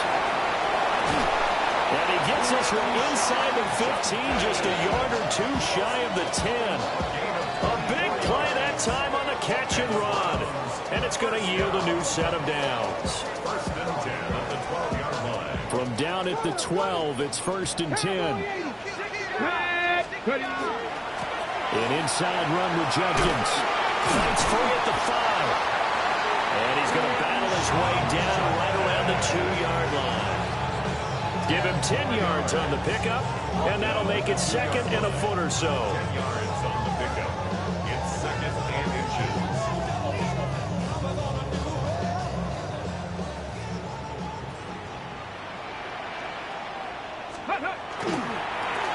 And he gets us from inside the 15, just a yard or two shy of the 10. A big play that time on the catch and run. And it's going to yield a new set of downs. 1st and 10 at the 12-yard line. From down at the 12, it's 1st and 10. An inside run with Jenkins. Fights free at the 5. And he's going to battle his way down right around the 2-yard line. Give him 10 yards on the pickup, and that'll make it 2nd and a foot or so. 10 yards on the pickup. It's 2nd and inches.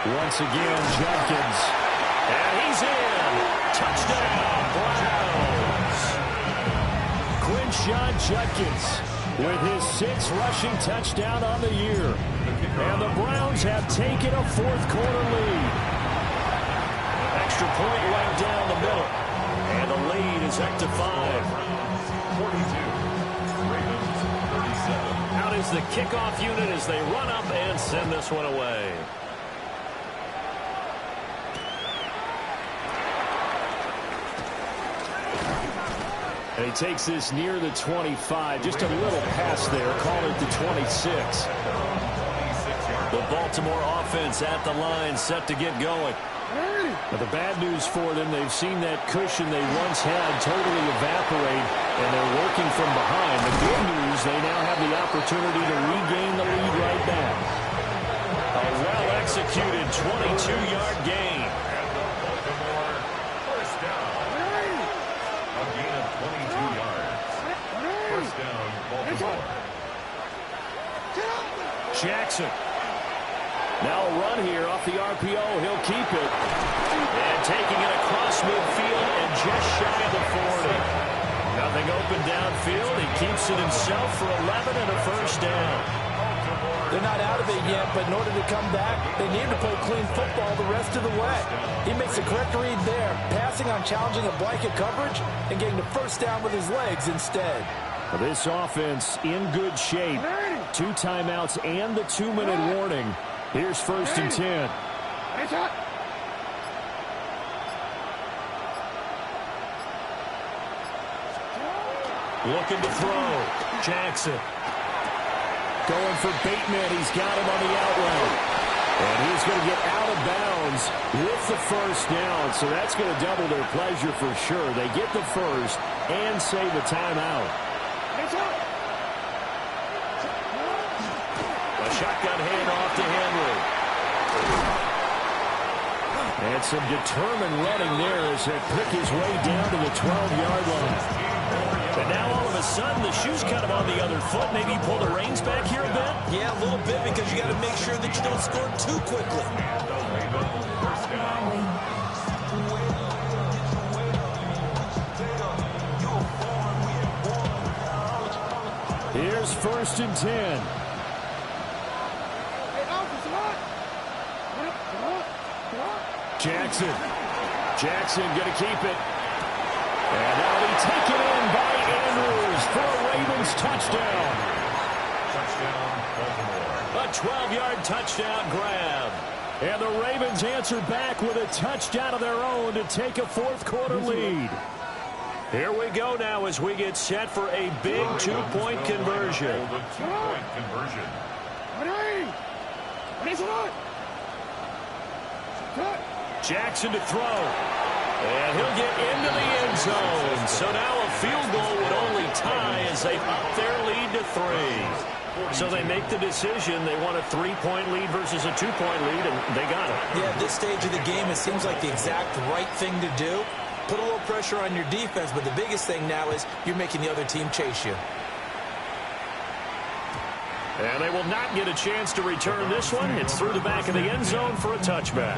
Once again, Jenkins. And he's in. Touchdown, Browns. Quinshon Judkins with his 6th rushing touchdown on the year. And the Browns have taken a fourth-quarter lead. Extra point right down the middle. And the lead is up to 5. 42. Ravens 37. Out is the kickoff unit as they run up and send this one away. And he takes this near the 25. Just a little pass there. Call it the 26. The Baltimore offense at the line, set to get going. Now, the bad news for them, they've seen that cushion they once had totally evaporate, and they're working from behind. The good news, they now have the opportunity to regain the lead right back. A well-executed 22-yard gain. And the Baltimore first down. A gain of 22 yards. First down, Baltimore. Jackson. Now a run here off the RPO. He'll keep it. And taking it across midfield and just shy of the 40. Nothing open downfield. He keeps it himself for 11 and a first down. They're not out of it yet, but in order to come back, they need to play clean football the rest of the way. He makes the correct read there, passing on challenging a blanket coverage and getting the first down with his legs instead. Well, this offense in good shape. 2 timeouts and the 2-minute warning. Here's 1st and 10. Looking to throw. Jackson. Going for Bateman. He's got him on the out route. And he's going to get out of bounds with the first down. So that's going to double their pleasure for sure. They get the first and save a timeout. A shotgun handoff to Henry. And some determined running there as they pick his way down to the 12-yard line. And now all of a sudden the shoe's kind of on the other foot. Maybe you pull the reins back here a bit? Yeah, a little bit because you got to make sure that you don't score too quickly. Here's 1st and 10. Jackson going to keep it. And that'll be taken in by Andrews for a Ravens touchdown. A 12-yard touchdown grab. And the Ravens answer back with a touchdown of their own to take a fourth-quarter lead. Here we go now as we get set for a big two-point conversion. Jackson to throw. And he'll get into the end zone. So now a field goal would only tie as they up their lead to 3. So they make the decision. They want a 3-point lead versus a 2-point lead, and they got it. Yeah, at this stage of the game, it seems like the exact right thing to do. Put a little pressure on your defense, but the biggest thing now is you're making the other team chase you. And they will not get a chance to return this one. It's through the back of the end zone for a touchback.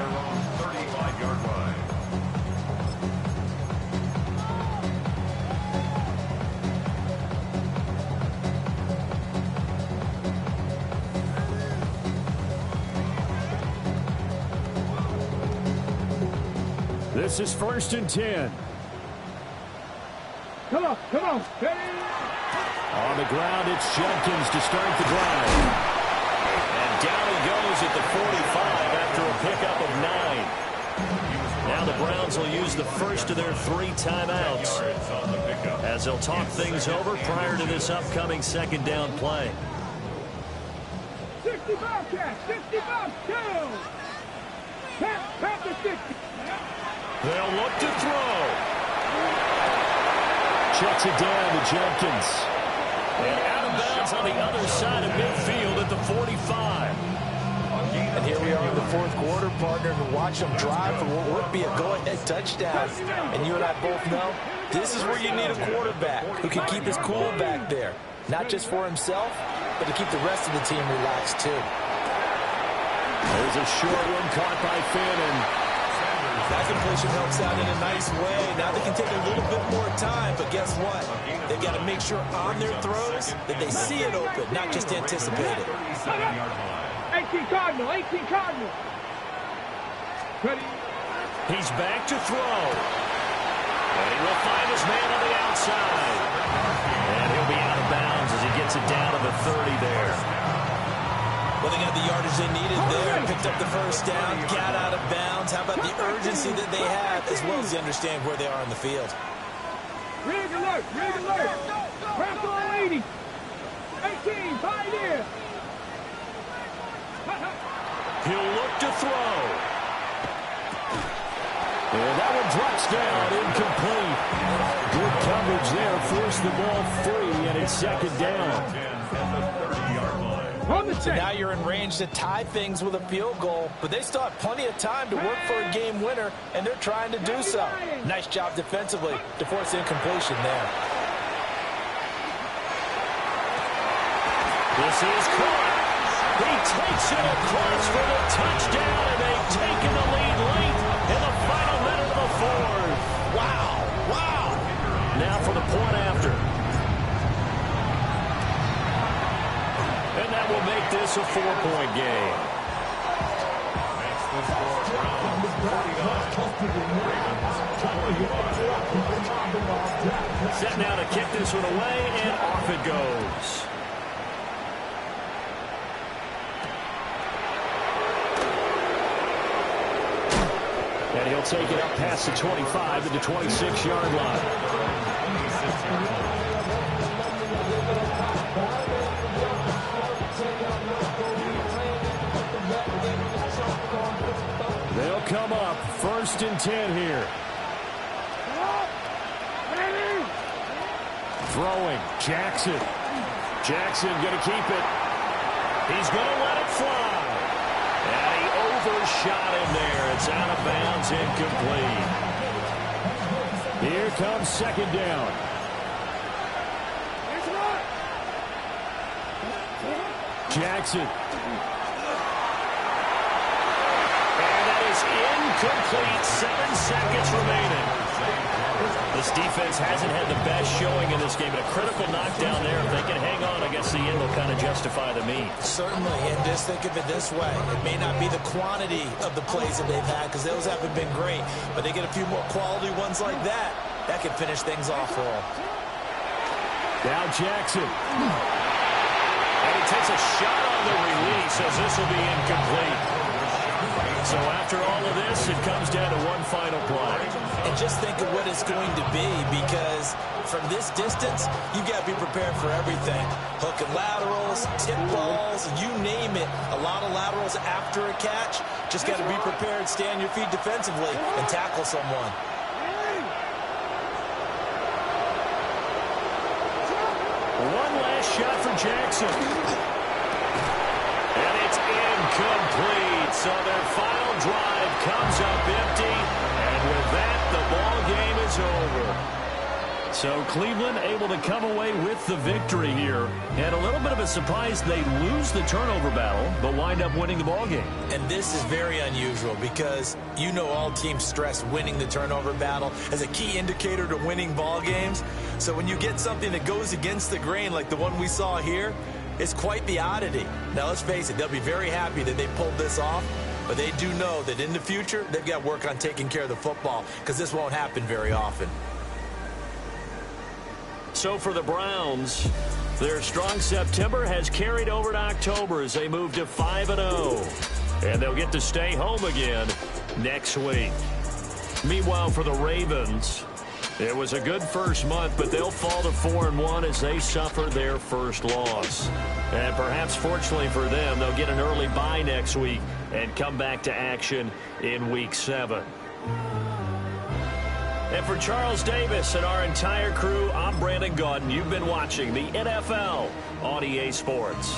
35-yard line. This is 1st and 10. Come on. On the ground, it's Jenkins to start the drive. And down he goes at the 45 after a pickup of 9. Now the Browns will use the first of their 3 timeouts as they'll talk things over prior to this upcoming second down play. 65 catch, 65 kill. Pat the 60. They'll look to throw. Checks it down to Jenkins. And out of bounds on the other side of midfield at the 45. And here we are in the fourth quarter, partner, to watch them drive for what would be a go-ahead touchdown. And you and I both know this is where you need a quarterback who can keep his cool back there. Not just for himself, but to keep the rest of the team relaxed, too. There's a short one caught by Fannin. That completion helps out in a nice way. Now they can take a little bit more time, but guess what? They've got to make sure on their throws that they see it open, not just anticipate it. 18 Cardinal. Ready. He's back to throw. And he will find his man on the outside. And he'll be out of bounds as he gets it down to the 30 there. Well, they got the yardage they needed there, picked up the first down, got out of bounds. How about the urgency that they have, as well as they understand where they are on the field? Rig alert. Crack on 80. 18, pioneer. He'll look to throw. And that one drops down, incomplete. Good coverage there, forced the ball free, and it's second down. So now you're in range to tie things with a field goal, but they still have plenty of time to work for a game winner, and they're trying to do so. Nice job defensively to force incompletion there. This is caught. He takes it across for the touchdown, and they've taken the lead late in the final minute of the fourth. Wow. Now for the point after. And that will make this a 4-point game. Set now to kick this one away, and off it goes. And he'll take it up past the 25 to the 26-yard line. come up. 1st and 10 here. Throwing. Jackson. Jackson going to keep it. He's going to let it fly. And he overshot him there. It's out of bounds, incomplete. Here comes 2nd down. Jackson. And that is incomplete. 7 seconds remaining. This defense hasn't had the best showing in this game, but a critical knockdown there. If they can hang on, I guess the end will kind of justify the means. Certainly, and just think of it this way. It may not be the quantity of the plays that they've had, because those haven't been great, but they get a few more quality ones like that. That can finish things off for them. Now Jackson. And he takes a shot on the release as this will be incomplete. So after all of this, it comes down to one final play. And just think of what it's going to be, because from this distance, you've got to be prepared for everything. Hook and laterals, tip balls, you name it. A lot of laterals after a catch. Just got to be prepared, stay on your feet defensively, and tackle someone. One last shot for Jackson. And it's incomplete. So their final drive comes up empty. And with that, the ball game is over. So Cleveland able to come away with the victory here. And a little bit of a surprise, they lose the turnover battle, but wind up winning the ball game. And this is very unusual, because you know all teams stress winning the turnover battle as a key indicator to winning ball games. So when you get something that goes against the grain like the one we saw here, it's quite the oddity. Now let's face it, they'll be very happy that they pulled this off, but they do know that in the future they've got to work on taking care of the football, because this won't happen very often. So for the Browns, their strong September has carried over to October as they move to 5-0. And they'll get to stay home again next week. Meanwhile, for the Ravens, it was a good first month, but they'll fall to 4-1 as they suffer their first loss. And perhaps fortunately for them, they'll get an early bye next week and come back to action in Week 7. And for Charles Davis and our entire crew, I'm Brandon Gaudin. You've been watching the NFL on EA Sports.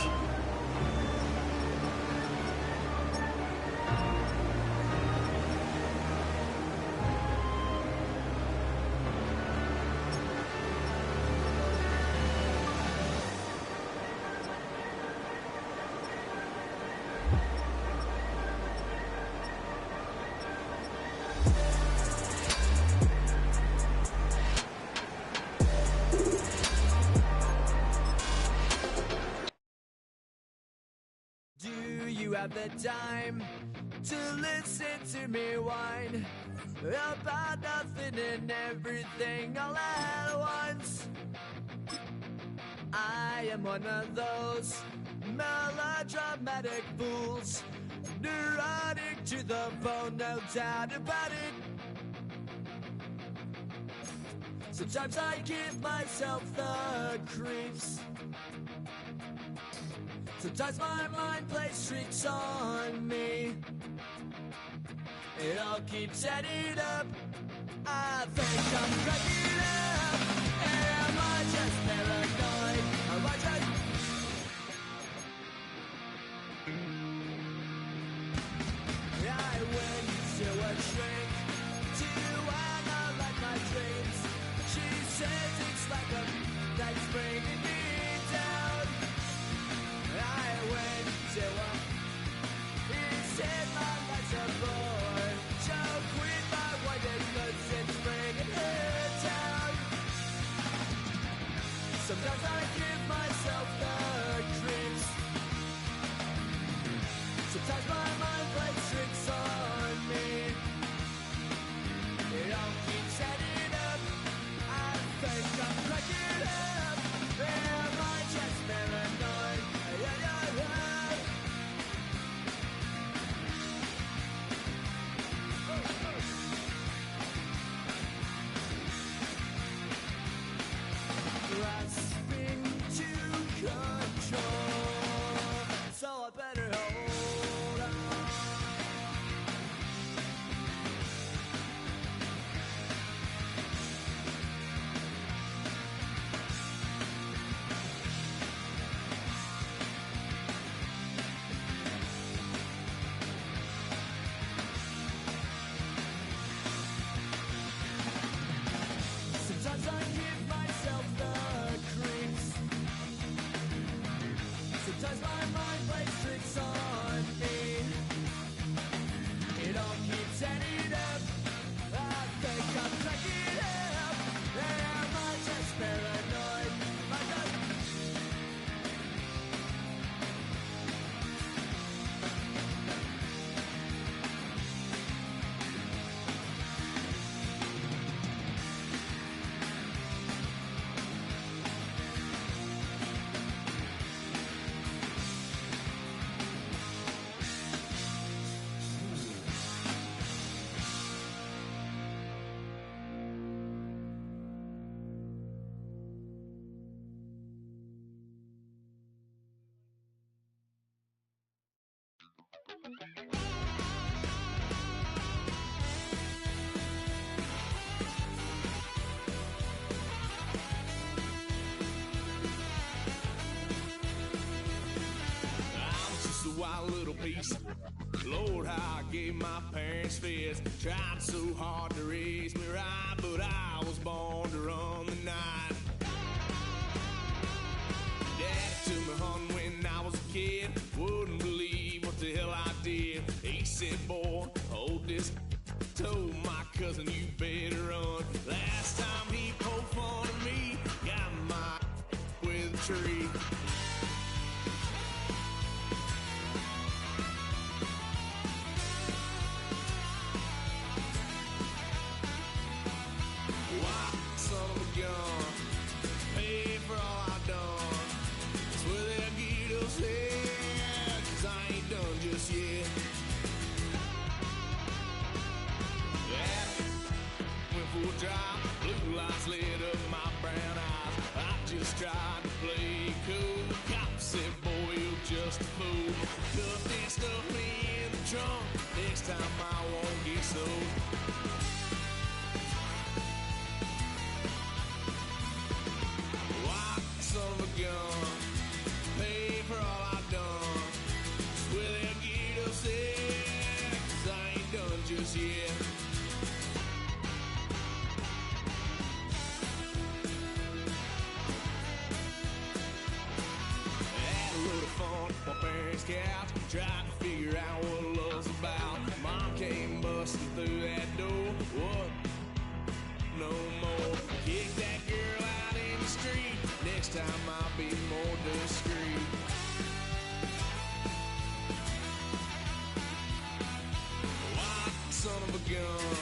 Have the time to listen to me whine about nothing and everything all at once. I am one of those melodramatic fools, neurotic to the bone, no doubt about it. Sometimes I give myself the creeps. Sometimes my mind plays tricks on me. It all keeps adding up. I think I'm cracking up. Am I just paranoid? Am I just... I went to a shrink to analyze my dreams. She says it's like a that's bringing me down. I went to a, he said my life's a bore. So quit my wife because it's bringing her down. Sometimes I give myself the creeps. Sometimes my mind plays tricks on me. It all keeps adding up. I think I'm cracking up. Am I just paranoid? Grasping to control, so I better hold on. A wild little piece. Lord, how I gave my parents fist. Tried so hard to raise me right, but I was born to run the night. Daddy took me hunting when I was a kid. Wouldn't believe what the hell I did. He said, boy, hold this. Told my cousin, you better run. Last time he poked fun at me, got my with a tree. Son of a gun, pay for all I done. Swear they'll get us here, 'cause I ain't done just yet. Yeah, went for a drive, blue lights lit up my brown eyes. I just tried to play cool. Cop said, boy, you're just a fool. Cuffed and stuffed me in the trunk. Next time I won't get so. Son of a gun, pay for all I done. Swear they'll get us there, 'cause I ain't done just yet. Had a little fun on my parents' couch, tried to figure out what love's about. Mom came busting through that door. What? No more. Kick that girl out in the street. Next time I'll be more discreet. White son of a gun,